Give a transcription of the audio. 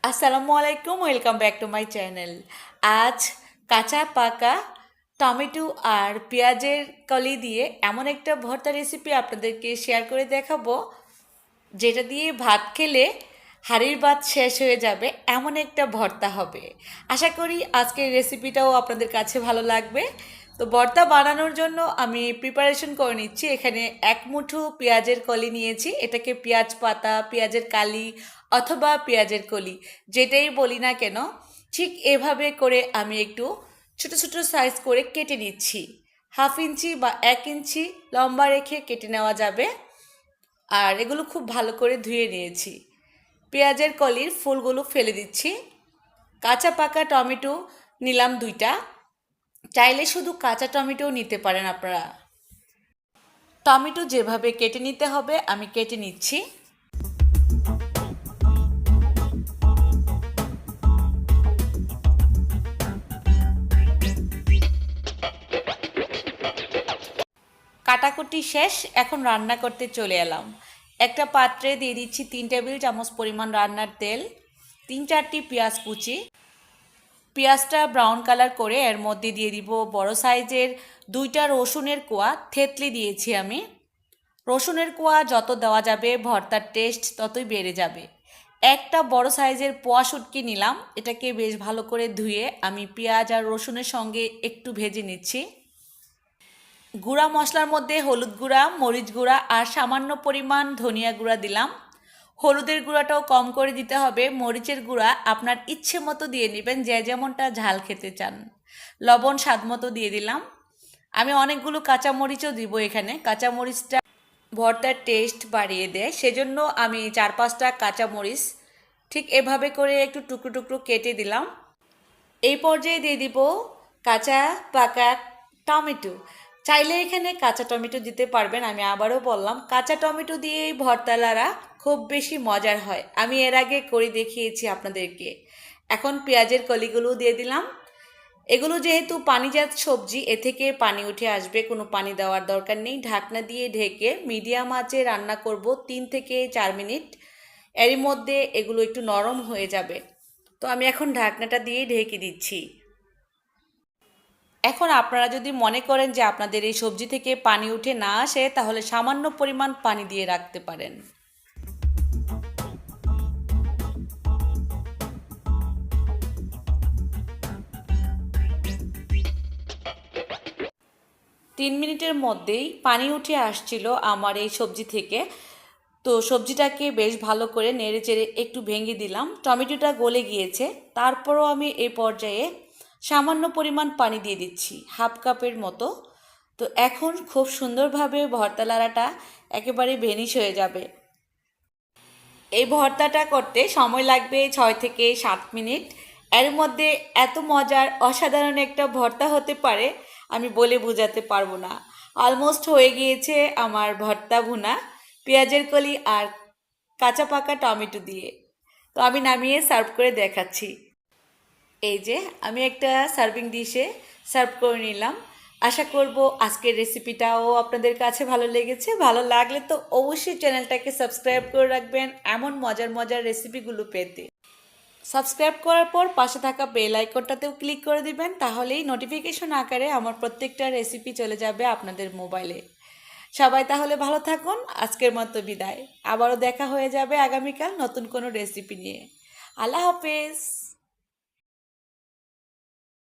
আসসালামু আলাইকুম, welcome back to my channel. আজ কাঁচা পাকা টমেটো আর পেঁয়াজের কলি দিয়ে এমন একটা ভর্তা রেসিপি আপনাদেরকে শেয়ার করে দেখাবো, যেটা দিয়ে ভাত খেলে হাঁড়ির ভাত শেষ হয়ে যাবে, এমন একটা ভর্তা হবে। আশা করি আজকের রেসিপিটাও আপনাদের কাছে ভালো লাগবে। তো ভর্তা বানানোর জন্য আমি প্রিপারেশন করে নিচ্ছি। এখানে এক মুঠো পেঁয়াজের কলি নিয়েছি। এটাকে পেঁয়াজ পাতা, পেঁয়াজের কালি অথবা পেঁয়াজের কলি যেটাই বলি না কেন, ঠিক এভাবে করে আমি একটু ছোট ছোট সাইজ করে কেটে নিচ্ছি। 1/2 ইঞ্চি বা 1 ইঞ্চি লম্বা রেখে কেটে নেওয়া যাবে। আর এগুলো খুব ভালো করে ধুয়ে নিয়েছি। পেঁয়াজের কলির ফুলগুলো ফেলে দিচ্ছি। কাঁচা পাকা টমেটো নিলাম 2টা। চাইলে শুধু কাঁচা টমেটোও নিতে পারেন আপনারা। টমেটো যেভাবে কেটে নিতে হবে আমি কেটে নিচ্ছি। কাটাকুটি শেষ, এখন রান্না করতে চলে এলাম। একটা পাত্রে দিয়ে দিচ্ছি 3 টেবিল চামচ পরিমাণ রান্নার তেল, 3-4টি পেঁয়াজ কুচি। পেঁয়াজটা ব্রাউন কালার করে এর মধ্যে দিয়ে দিব বড় সাইজের 2টা রসুনের কোয়া থেতলি দিয়েছি আমি। রসুনের কোয়া যত দেওয়া যাবে ভর্তার টেস্ট ততই বেড়ে যাবে। একটা বড় সাইজের পোয়া শুটকি নিলাম, এটাকে বেশ ভালো করে ধুয়ে আমি পেঁয়াজ আর রসুনের সঙ্গে একটু ভেজে নিচ্ছি। গুঁড়া মশলার মধ্যে হলুদ গুঁড়া, মরিচ গুঁড়া আর সামান্য পরিমাণ ধনিয়া গুঁড়া দিলাম। হলুদের গুঁড়াটাও কম করে দিতে হবে, মরিচের গুঁড়া আপনার ইচ্ছে মতো দিয়ে নেবেন, যে যেমনটা ঝাল খেতে চান। লবণ স্বাদ মতো দিয়ে দিলাম। আমি অনেকগুলো কাঁচামরিচও দিব এখানে। কাঁচামরিচটা ভর্তার টেস্ট বাড়িয়ে দেয়, সেজন্য আমি 4-5টা কাঁচামরিচ ঠিক এভাবে করে একটু টুকরো টুকরো কেটে দিলাম। এই পর্যায়ে দিয়ে দিব কাঁচা পাকা টমেটো। চাইলে এখানে কাঁচা টমেটো দিতে পারবেন। আমি আবারও বললাম, কাঁচা টমেটো দিয়ে এই ভর্তালারা খুব বেশি মজার হয়। আমি এর আগে করে দেখিয়েছি আপনাদেরকে। এখন পেঁয়াজের কলিগুলো দিয়ে দিলাম। এগুলো যেহেতু পানিজাত সবজি, এ থেকে পানি উঠে আসবে, কোনো পানি দেওয়ার দরকার নেই। ঢাকনা দিয়ে ঢেকে মিডিয়াম আঁচে রান্না করব 3 থেকে 4 মিনিট। এরই মধ্যে এগুলো একটু নরম হয়ে যাবে। তো আমি এখন ঢাকনাটা দিয়ে ঢেকে দিচ্ছি। এখন আপনারা যদি মনে করেন যে আপনাদের এই সবজি থেকে পানি উঠে না আসে, তাহলে সামান্য পরিমাণ পানি দিয়ে রাখতে পারেন। 3 মিনিটের মধ্যেই পানি উঠে আসছিল আমার এই সবজি থেকে। তো সবজিটাকে বেশ ভালো করে নেড়ে চেড়ে একটু ভেঙে দিলাম। টমেটোটা গলে গিয়েছে, তারপরও আমি এই পর্যায়ে সামান্য পরিমাণ পানি দিয়ে দিচ্ছি, 1/2 কাপের মতো। তো এখন খুব সুন্দরভাবে ভর্তালাড়াটা একেবারে ভেনিশ হয়ে যাবে। এই ভর্তাটা করতে সময় লাগবে 6 থেকে 7 মিনিট। এর মধ্যে এত মজার অসাধারণ একটা ভর্তা হতে পারে আমি বলে বোঝাতে পারবো না। অলমোস্ট হয়ে গিয়েছে আমার ভর্তা ভুনা পেঁয়াজের কলি আর কাঁচা পাকা টমেটো দিয়ে। তো আমি নামিয়ে সার্ভ করে দেখাচ্ছি। এই যে আমি একটা সার্ভিং ডিশে সার্ভ করে নিলাম। আশা করব আজকের রেসিপিটাও আপনাদের কাছে ভালো লেগেছে। ভালো লাগলে তো অবশ্যই চ্যানেলটাকে সাবস্ক্রাইব করে রাখবেন এমন মজার মজার রেসিপিগুলো পেতে। সাবস্ক্রাইব করার পর পাশে থাকা বেল আইকনটাতেও ক্লিক করে দিবেন, তাহলেই নোটিফিকেশন আকারে আমার প্রত্যেকটা রেসিপি চলে যাবে আপনাদের মোবাইলে। সবাই তাহলে ভালো থাকুন। আজকের মতো বিদায়। আবারও দেখা হয়ে যাবে আগামীকাল নতুন কোনো রেসিপি নিয়ে। আল্লাহ হাফেজ।